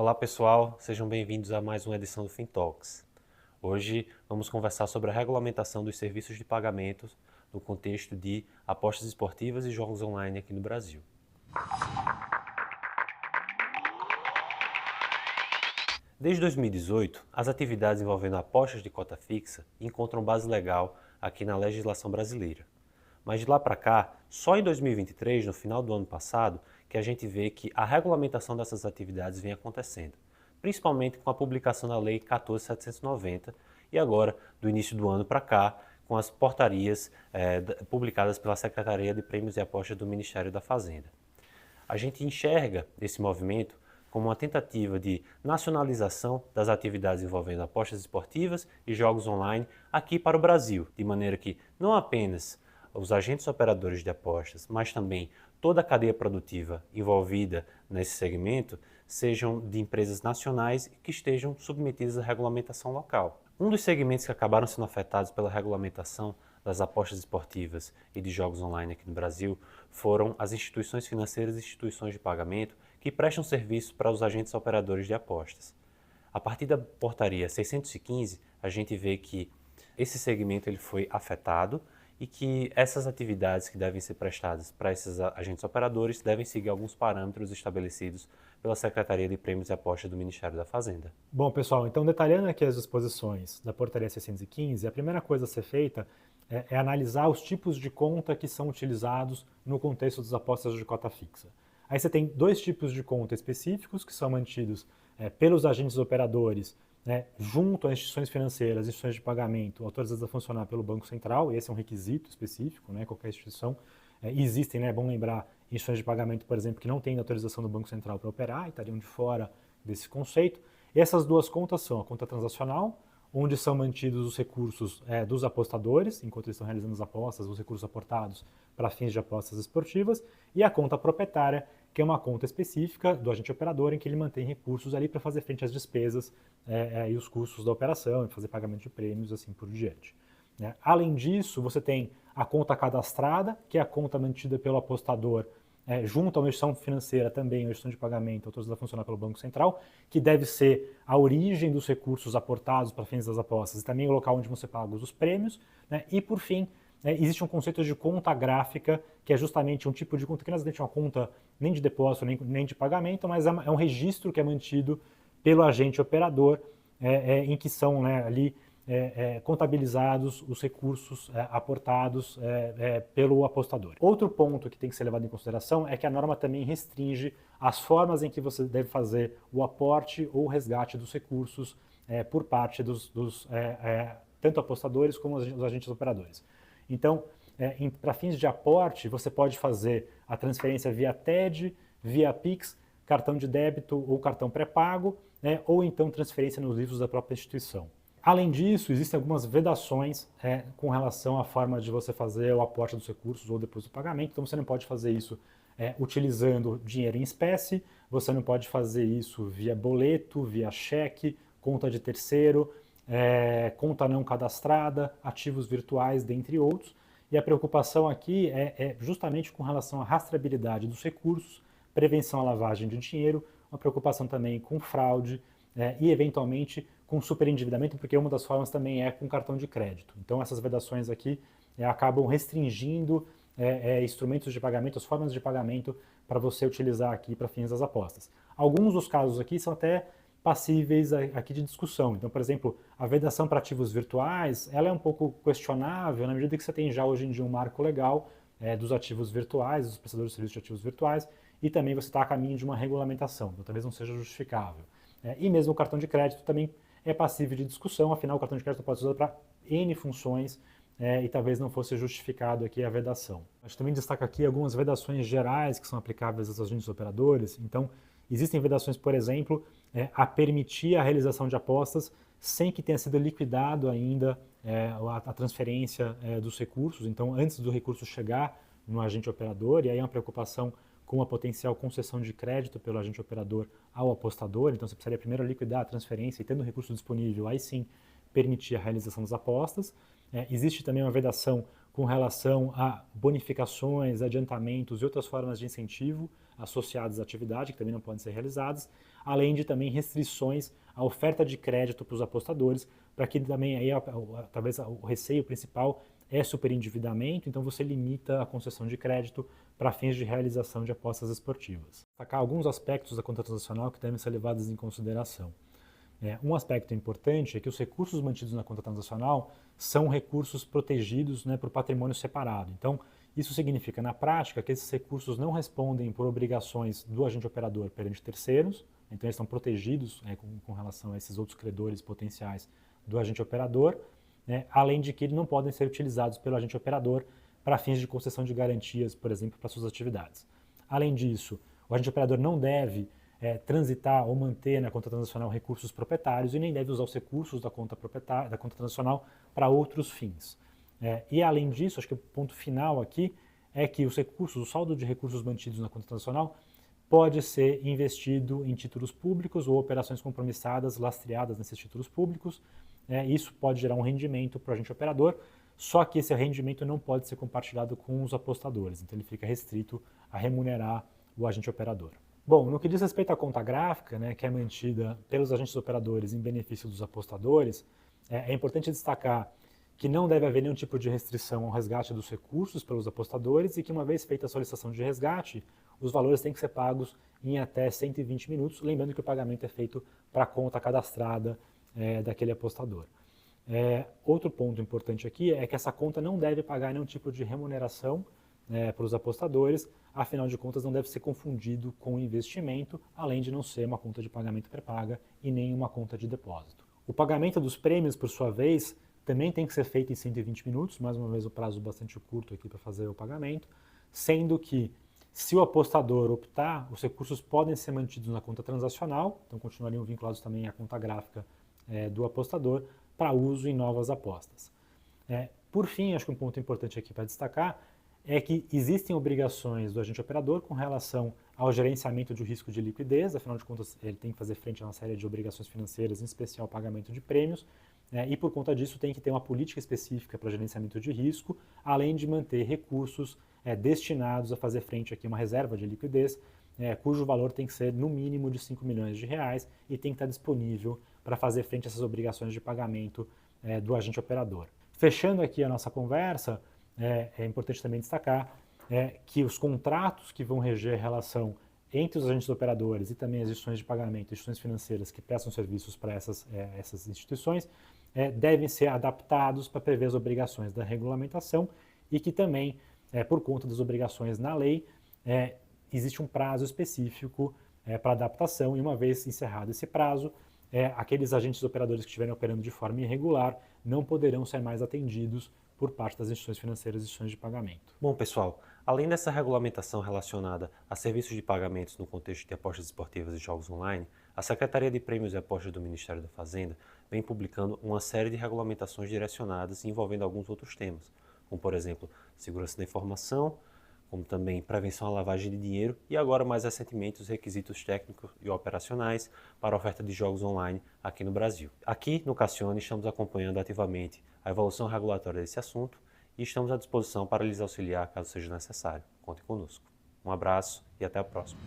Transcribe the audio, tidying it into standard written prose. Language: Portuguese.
Olá pessoal, sejam bem-vindos a mais uma edição do FinTalks. Hoje vamos conversar sobre a regulamentação dos serviços de pagamentos no contexto de apostas esportivas e jogos online aqui no Brasil. Desde 2018, as atividades envolvendo apostas de cota fixa encontram base legal aqui na legislação brasileira. Mas de lá para cá, só em 2023, no final do ano passado, que a gente vê que a regulamentação dessas atividades vem acontecendo, principalmente com a publicação da Lei 14.790 e agora, do início do ano para cá, com as portarias publicadas pela Secretaria de Prêmios e Apostas do Ministério da Fazenda. A gente enxerga esse movimento como uma tentativa de nacionalização das atividades envolvendo apostas esportivas e jogos online aqui para o Brasil, de maneira que não apenas os agentes operadores de apostas, mas também toda a cadeia produtiva envolvida nesse segmento sejam de empresas nacionais e que estejam submetidas à regulamentação local. Um dos segmentos que acabaram sendo afetados pela regulamentação das apostas esportivas e de jogos online aqui no Brasil foram as instituições financeiras e instituições de pagamento que prestam serviço para os agentes operadores de apostas. A partir da portaria 615, a gente vê que esse segmento ele foi afetado e que essas atividades que devem ser prestadas para esses agentes operadores devem seguir alguns parâmetros estabelecidos pela Secretaria de Prêmios e Apostas do Ministério da Fazenda. Bom, pessoal, então detalhando aqui as disposições da portaria 615, a primeira coisa a ser feita é analisar os tipos de conta que são utilizados no contexto das apostas de cota fixa. Aí você tem dois tipos de conta específicos que são mantidos pelos agentes operadores junto a instituições financeiras, instituições de pagamento autorizadas a funcionar pelo Banco Central, e esse é um requisito específico, qualquer instituição. Existem, é bom lembrar, instituições de pagamento, por exemplo, que não têm autorização do Banco Central para operar e estariam de fora desse conceito. E essas duas contas são a conta transacional, onde são mantidos os recursos dos apostadores, enquanto eles estão realizando as apostas, os recursos aportados para fins de apostas esportivas, e a conta proprietária, que é uma conta específica do agente operador, em que ele mantém recursos ali para fazer frente às despesas e os custos da operação, e fazer pagamento de prêmios, assim por diante. Além disso, você tem a conta cadastrada, que é a conta mantida pelo apostador junto a uma instituição financeira também, uma instituição de pagamento autorizada a funcionar pelo Banco Central, que deve ser a origem dos recursos aportados para fins das apostas e também o local onde vão ser pagos os prêmios. E, por fim, existe um conceito de conta gráfica, que é justamente um tipo de conta que não é exatamente uma conta nem de depósito nem de pagamento, mas é um registro que é mantido pelo agente operador, em que são ali contabilizados os recursos aportados pelo apostador. Outro ponto que tem que ser levado em consideração é que a norma também restringe as formas em que você deve fazer o aporte ou resgate dos recursos por parte dos tanto apostadores como os agentes operadores. Então, para fins de aporte, você pode fazer a transferência via TED, via Pix, cartão de débito ou cartão pré-pago, ou então transferência nos livros da própria instituição. Além disso, existem algumas vedações com relação à forma de você fazer o aporte dos recursos ou depois do pagamento. Então, você não pode fazer isso utilizando dinheiro em espécie, você não pode fazer isso via boleto, via cheque, conta de terceiro, conta não cadastrada, ativos virtuais, dentre outros. E a preocupação aqui é justamente com relação à rastreabilidade dos recursos, prevenção à lavagem de dinheiro, uma preocupação também com fraude e, eventualmente, com superendividamento, porque uma das formas também é com cartão de crédito. Então, essas vedações aqui acabam restringindo instrumentos de pagamento, as formas de pagamento para você utilizar aqui para fins das apostas. Alguns dos casos aqui são até passíveis aqui de discussão. Então, por exemplo, a vedação para ativos virtuais, ela é um pouco questionável na medida que você tem já hoje em dia um marco legal dos ativos virtuais, dos prestadores de serviços de ativos virtuais, e também você está a caminho de uma regulamentação, então talvez não seja justificável. E mesmo o cartão de crédito também é passível de discussão, afinal o cartão de crédito pode ser usado para N funções e talvez não fosse justificado aqui a vedação. A gente também destaca aqui algumas vedações gerais que são aplicáveis aos agentes operadores. Então, existem vedações, por exemplo, a permitir a realização de apostas sem que tenha sido liquidado ainda a transferência dos recursos, então antes do recurso chegar no agente operador, e aí é uma preocupação com a potencial concessão de crédito pelo agente operador ao apostador, então você precisaria primeiro liquidar a transferência e tendo o recurso disponível, aí sim permitir a realização das apostas. Existe também uma vedação com relação a bonificações, adiantamentos e outras formas de incentivo associadas à atividade, que também não podem ser realizadas, além de também restrições à oferta de crédito para os apostadores, para que também aí talvez o receio principal é superendividamento, então você limita a concessão de crédito para fins de realização de apostas esportivas. Destacar alguns aspectos da conta transacional que devem ser levados em consideração. Um aspecto importante é que os recursos mantidos na conta transacional são recursos protegidos, né, por patrimônio separado. Então, isso significa, na prática, que esses recursos não respondem por obrigações do agente operador perante terceiros, então eles estão protegidos com relação a esses outros credores potenciais do agente operador, né, além de que eles não podem ser utilizados pelo agente operador para fins de concessão de garantias, por exemplo, para suas atividades. Além disso, o agente operador não deve transitar ou manter na conta transacional recursos proprietários e nem deve usar os recursos da conta transacional para outros fins. E além disso, acho que o ponto final aqui é que os recursos, o saldo de recursos mantidos na conta transacional pode ser investido em títulos públicos ou operações compromissadas lastreadas nesses títulos públicos. Isso pode gerar um rendimento para o agente operador, só que esse rendimento não pode ser compartilhado com os apostadores, então ele fica restrito a remunerar o agente operador. Bom, no que diz respeito à conta gráfica, né, que é mantida pelos agentes operadores em benefício dos apostadores, é importante destacar que não deve haver nenhum tipo de restrição ao resgate dos recursos pelos apostadores e que, uma vez feita a solicitação de resgate, os valores têm que ser pagos em até 120 minutos, lembrando que o pagamento é feito para a conta cadastrada daquele apostador. Outro ponto importante aqui é que essa conta não deve pagar nenhum tipo de remuneração para os apostadores, afinal de contas não deve ser confundido com investimento, além de não ser uma conta de pagamento pré-paga e nem uma conta de depósito. O pagamento dos prêmios, por sua vez, também tem que ser feito em 120 minutos, mais uma vez o prazo bastante curto aqui para fazer o pagamento, sendo que se o apostador optar, os recursos podem ser mantidos na conta transacional, então continuariam vinculados também à conta gráfica do apostador para uso em novas apostas. Por fim, acho que um ponto importante aqui para destacar é que existem obrigações do agente operador com relação ao gerenciamento de risco de liquidez, afinal de contas ele tem que fazer frente a uma série de obrigações financeiras, em especial o pagamento de prêmios, e por conta disso tem que ter uma política específica para gerenciamento de risco, além de manter recursos destinados a fazer frente aqui a uma reserva de liquidez, cujo valor tem que ser no mínimo de 5 milhões de reais e tem que estar disponível para fazer frente a essas obrigações de pagamento do agente operador. Fechando aqui a nossa conversa, é importante também destacar que os contratos que vão reger a relação entre os agentes operadores e também as instituições de pagamento, instituições financeiras que prestam serviços para essas instituições, devem ser adaptados para prever as obrigações da regulamentação e que também, por conta das obrigações na lei, existe um prazo específico para adaptação e uma vez encerrado esse prazo, aqueles agentes operadores que estiverem operando de forma irregular não poderão ser mais atendidos por parte das instituições financeiras e instituições de pagamento. Bom, pessoal, além dessa regulamentação relacionada a serviços de pagamentos no contexto de apostas esportivas e jogos online, a Secretaria de Prêmios e Apostas do Ministério da Fazenda vem publicando uma série de regulamentações direcionadas envolvendo alguns outros temas, como, por exemplo, segurança da informação, como também prevenção à lavagem de dinheiro e agora, mais recentemente, os requisitos técnicos e operacionais para a oferta de jogos online aqui no Brasil. Aqui no Cassione estamos acompanhando ativamente a evolução regulatória desse assunto e estamos à disposição para lhes auxiliar caso seja necessário. Conte conosco. Um abraço e até a próxima.